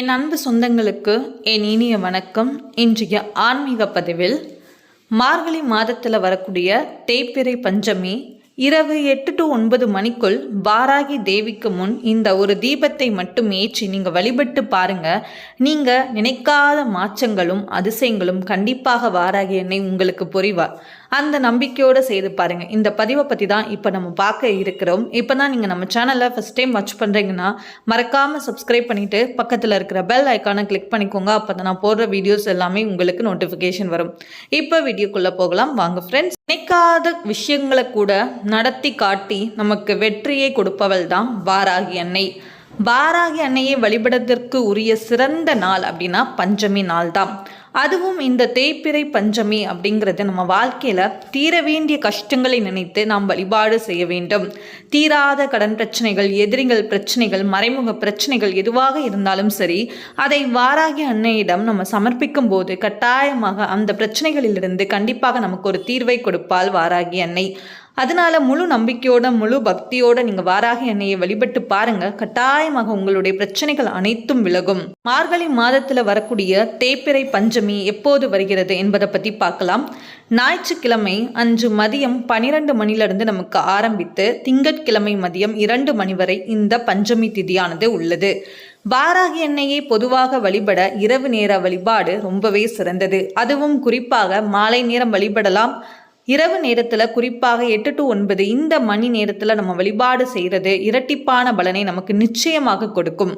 என் அன்பு சொந்தங்களுக்கு என் இனிய வணக்கம். இன்றைய ஆன்மீக பதிவில் மார்கழி மாதத்தில் வரக்கூடிய தேய்பிறை பஞ்சமி இரவு 8 to 9 மணிக்குள் வாராகி தேவிக்கு முன் இந்த ஒரு தீபத்தை மட்டும் ஏற்றி நீங்கள் வழிபட்டு பாருங்க. நீங்கள் நினைக்காத மாற்றங்களும் அதிசயங்களும் கண்டிப்பாக வாராகி அன்னை உங்களுக்கு புரிவார். அந்த நம்பிக்கையோடு செய்து பாருங்கள். இந்த பதிவை பற்றி தான் இப்போ நம்ம பார்க்க இருக்கிறோம். இப்போ தான் நீங்கள் நம்ம சேனலை ஃபஸ்ட் டைம் வாட்ச் பண்ணுறீங்கன்னா மறக்காமல் சப்ஸ்கிரைப் பண்ணிவிட்டு பக்கத்தில் இருக்கிற பெல் ஐக்கானை கிளிக் பண்ணிக்கோங்க. அப்போ தான் நான் போடுற வீடியோஸ் எல்லாமே உங்களுக்கு நோட்டிஃபிகேஷன் வரும். இப்போ வீடியோக்குள்ளே போகலாம் வாங்க ஃப்ரெண்ட்ஸ். நினைக்காத விஷயங்களை கூட நடத்தி காட்டி நமக்கு வெற்றியை கொடுப்பவள் தான் வாராகி அன்னை. வாராகி அன்னையை வழிபடுவதற்கு உரிய சிறந்த நாள் அப்படின்னா பஞ்சமி நாள் தான். அதுவும் இந்த தேய்பிறை பஞ்சமி அப்படிங்கிறது நம்ம வாழ்க்கையில் தீர வேண்டிய கஷ்டங்களை நினைத்து நாம் வழிபாடு செய்ய வேண்டும். தீராத கடன் பிரச்சனைகள், எதிரிகள் பிரச்சனைகள், மறைமுக பிரச்சனைகள் எதுவாக இருந்தாலும் சரி, அதை வாராகி அன்னையிடம் நம்ம சமர்ப்பிக்கும் போது கட்டாயமாக அந்த பிரச்சனைகளிலிருந்து கண்டிப்பாக நமக்கு ஒரு தீர்வை கொடுப்பாள் வாராகி அன்னை. அதனால முழு நம்பிக்கையோட முழு பக்தியோட நீங்க வாராகி அன்னையை வழிபட்டு பாருங்க. கட்டாயமாக உங்களுடைய பிரச்சனைகள் அனைத்தும் விலகும். மார்கழி மாதத்துல வரக்கூடிய தேய்பிறை பஞ்சமி எப்போது வருகிறது என்பதை பத்தி பார்க்கலாம். ஞாயிற்றுக்கிழமை அன்று மதியம் 12 மணிலிருந்து நமக்கு ஆரம்பித்து திங்கட்கிழமை மதியம் 2 மணி வரை இந்த பஞ்சமி திதியானது உள்ளது. வாராகி அன்னையை பொதுவாக வழிபட இரவு நேர வழிபாடு ரொம்பவே சிறந்தது. அதுவும் குறிப்பாக மாலை நேரம் வழிபடலாம். இரவு நேரத்தில் குறிப்பாக 8 to 9 இந்த மணி நேரத்தில் நம்ம வழிபாடு செய்கிறது இரட்டிப்பான பலனை நமக்கு நிச்சயமாக கொடுக்கும்.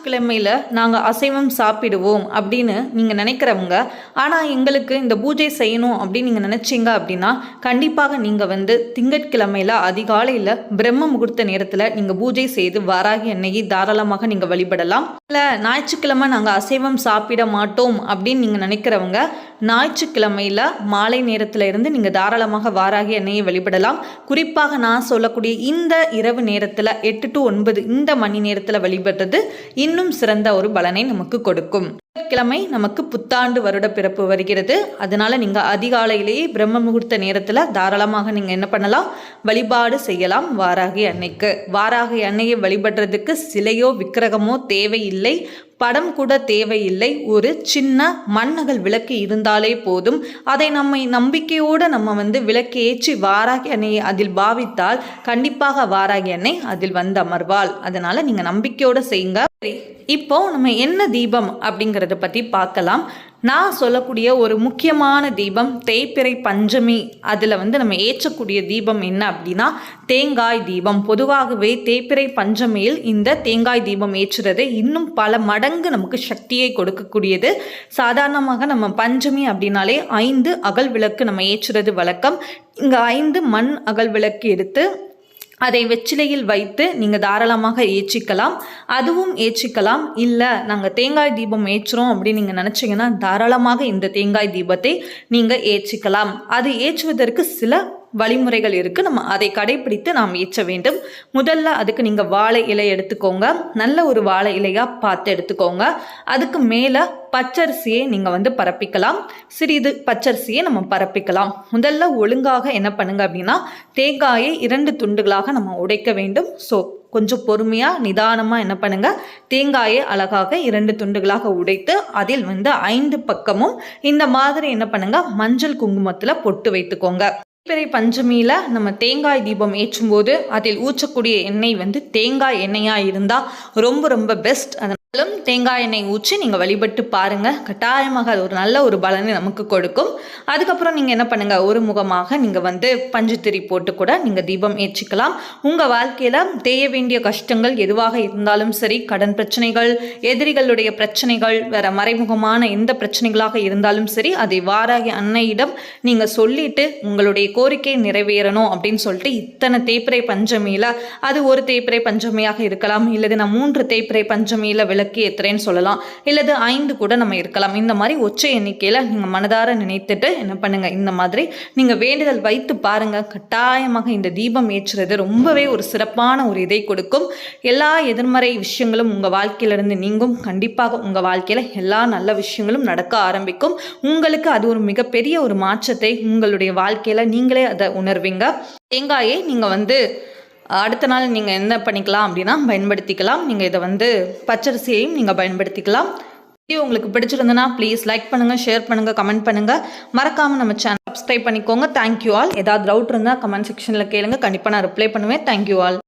கிழமையில் நாங்கள் அசைவம் சாப்பிடுவோம் அப்படின்னு நீங்கள் நினைக்கிறவங்க, ஆனால் எங்களுக்கு இந்த பூஜை செய்யணும் அப்படின்னு நீங்கள் நினச்சிங்க அப்படின்னா கண்டிப்பாக நீங்கள் திங்கட்கிழமையில் அதிகாலையில் பிரம்ம முகூர்த்த நேரத்தில் நீங்கள் பூஜை செய்து வாராகி அன்னையை தாராளமாக நீங்கள் வழிபடலாம். இல்லை ஞாயிற்றுக்கிழமை நாங்கள் அசைவம் சாப்பிட மாட்டோம் அப்படின்னு நீங்கள் நினைக்கிறவங்க ஞாயிற்றுக்கிழமையில் மாலை நேரத்தில் இருந்து நீங்கள் தாராளமாக வாராகி அன்னையை வழிபடலாம். குறிப்பாக நான் சொல்லக்கூடிய இந்த இரவு நேரத்தில் 8 to 9 இந்த மணி நேரத்தில் வழிபடுறது இன்னும் சிறந்த ஒரு பலனை நமக்கு கொடுக்கும். கிழமை நமக்கு புத்தாண்டு வருட பிறப்பு வருகிறது. அதனால நீங்க அதிகாலையிலேயே பிரம்ம முகூர்த்த நேரத்துல தாராளமாக நீங்க என்ன பண்ணலாம், வழிபாடு செய்யலாம் வாராகி அன்னைக்கு. வாராகி அன்னையை வழிபடுறதுக்கு சிலையோ விக்கிரகமோ தேவையில்லை, படம் கூட தேவையில்லை. ஒரு சின்ன மண்ணகல் விளக்கு இருந்தாலே போதும். அதை நம்பிக்கையோடு நம்ம விளக்கு ஏற்றி வாராகி அன்னையை அதில் பாவித்தால் கண்டிப்பாக வாராகி அன்னை அதில் அமர்வாள். அதனால நீங்க நம்பிக்கையோடு செய்யுங்க. இப்போ நம்ம என்ன தீபம் அப்படிங்கிறத பற்றி பார்க்கலாம். நான் சொல்லக்கூடிய ஒரு முக்கியமான தீபம் தேய்பிறை பஞ்சமி. அதில் நம்ம ஏற்றக்கூடிய தீபம் என்ன அப்படின்னா தேங்காய் தீபம். பொதுவாகவே தேய்பிறை பஞ்சமியில் இந்த தேங்காய் தீபம் ஏற்றுறது இன்னும் பல மடங்கு நமக்கு சக்தியை கொடுக்கக்கூடியது. சாதாரணமாக நம்ம பஞ்சமி அப்படின்னாலே 5 அகல் விளக்கு நம்ம ஏற்றுறது வழக்கம். இங்கே 5 மண் அகல் விளக்கு எடுத்து அதை வெற்றிலையில் வைத்து நீங்கள் தாராளமாக ஏற்றிக்கலாம். அதுவும் ஏற்றிக்கலாம். இல்லை நாங்கள் தேங்காய் தீபம் ஏற்றுறோம் அப்படின்னு நீங்கள் நினச்சிங்கன்னா தாராளமாக இந்த தேங்காய் தீபத்தை நீங்கள் ஏற்றிக்கலாம். அது ஏற்றுவதற்கு சில வழிமுறைகள் இருக்குது. நம்ம அதை கடைபிடித்து நாம் ஏற்ற வேண்டும். முதல்ல அதுக்கு நீங்கள் வாழை இலை எடுத்துக்கோங்க. நல்ல ஒரு வாழை இலையாக பார்த்து எடுத்துக்கோங்க. அதுக்கு மேலே பச்சரிசியை நீங்கள் பரப்பிக்கலாம். சிறிது பச்சரிசியை நம்ம பரப்பிக்கலாம். முதல்ல ஒழுங்காக என்ன பண்ணுங்க அப்படின்னா தேங்காயை 2 துண்டுகளாக நம்ம உடைக்க வேண்டும். ஸோ கொஞ்சம் பொறுமையாக நிதானமாக என்ன பண்ணுங்க, தேங்காயை அழகாக 2 துண்டுகளாக உடைத்து அதில் 5 பக்கமும் இந்த மாதிரி என்ன பண்ணுங்க மஞ்சள் குங்குமத்தில் பொட்டு வைத்துக்கோங்க. தேய்பிறை பஞ்சமியில் நம்ம தேங்காய் தீபம் ஏற்றும் போது அதில் ஊற்றக்கூடிய எண்ணெய் தேங்காய் எண்ணெயாக இருந்தால் ரொம்ப ரொம்ப பெஸ்ட். தேங்காய் எண்ணெய் ஊற்றி நீங்கள் வழிபட்டு பாருங்கள். கட்டாயமாக அது ஒரு நல்ல ஒரு பலனை நமக்கு கொடுக்கும். அதுக்கப்புறம் நீங்கள் என்ன பண்ணுங்கள், ஒரு முகமாக நீங்கள் பஞ்சுத்திரி போட்டு கூட நீங்கள் தீபம் ஏற்றிக்கலாம். உங்கள் வாழ்க்கையில் தேய வேண்டிய கஷ்டங்கள் எதுவாக இருந்தாலும் சரி, கடன் பிரச்சனைகள், எதிரிகளுடைய பிரச்சனைகள், வேற மறைமுகமான எந்த பிரச்சனைகளாக இருந்தாலும் சரி, அதை வாராகி அன்னையிடம் நீங்கள் சொல்லிட்டு உங்களுடைய கோரிக்கை நிறைவேறணும் அப்படின்னு சொல்லிட்டு இத்தனை தேய்பிறை பஞ்சமியில் அது ஒரு தேய்பிறை பஞ்சமியாக இருக்கலாம், இல்லது நான் 3 தேய்பிறை பஞ்சமியில் விளக்கு ஏத்துறேன்னு சொல்லலாம், இல்லது 5 கூட நம்ம இருக்கலாம். இந்த மாதிரி ஒற்றை எண்ணிக்கையில் நீங்கள் மனதார நினைத்துட்டு என்ன பண்ணுங்க, இந்த மாதிரி நீங்கள் வேண்டுதல் வைத்து பாருங்க. கட்டாயமாக இந்த தீபம் ஏற்றுறது ரொம்பவே ஒரு சிறப்பான ஒரு இதை கொடுக்கும். எல்லா எதிர்மறை விஷயங்களும் உங்கள் வாழ்க்கையிலிருந்து நீங்கும். கண்டிப்பாக உங்கள் வாழ்க்கையில் எல்லா நல்ல விஷயங்களும் நடக்க ஆரம்பிக்கும். உங்களுக்கு அது ஒரு மிகப்பெரிய ஒரு மாற்றத்தை உங்களுடைய வாழ்க்கையில் நீங்களே அதை உணர்வீங்க. தேங்காயை நீங்கள் அடுத்த நாள் நீங்கள் என்ன பண்ணிக்கலாம் அப்படின்னா பயன்படுத்திக்கலாம். நீங்கள் இதை வந்து பச்சரிசியையும் நீங்கள் பயன்படுத்திக்கலாம். வீடியோ உங்களுக்கு பிடிச்சிருந்ததுன்னா ப்ளீஸ் லைக் பண்ணுங்கள், ஷேர் பண்ணுங்கள், கமெண்ட் பண்ணுங்கள். மறக்காமல் நம்ம சேனல் சப்ஸ்கிரைப் பண்ணிக்கோங்க. Thank you all. ஏதாவது டவுட் இருந்தால் கமெண்ட் செக்ஷனில் கேளுங்க, கண்டிப்பாக நான் ரிப்ளை பண்ணுவேன். Thank you all.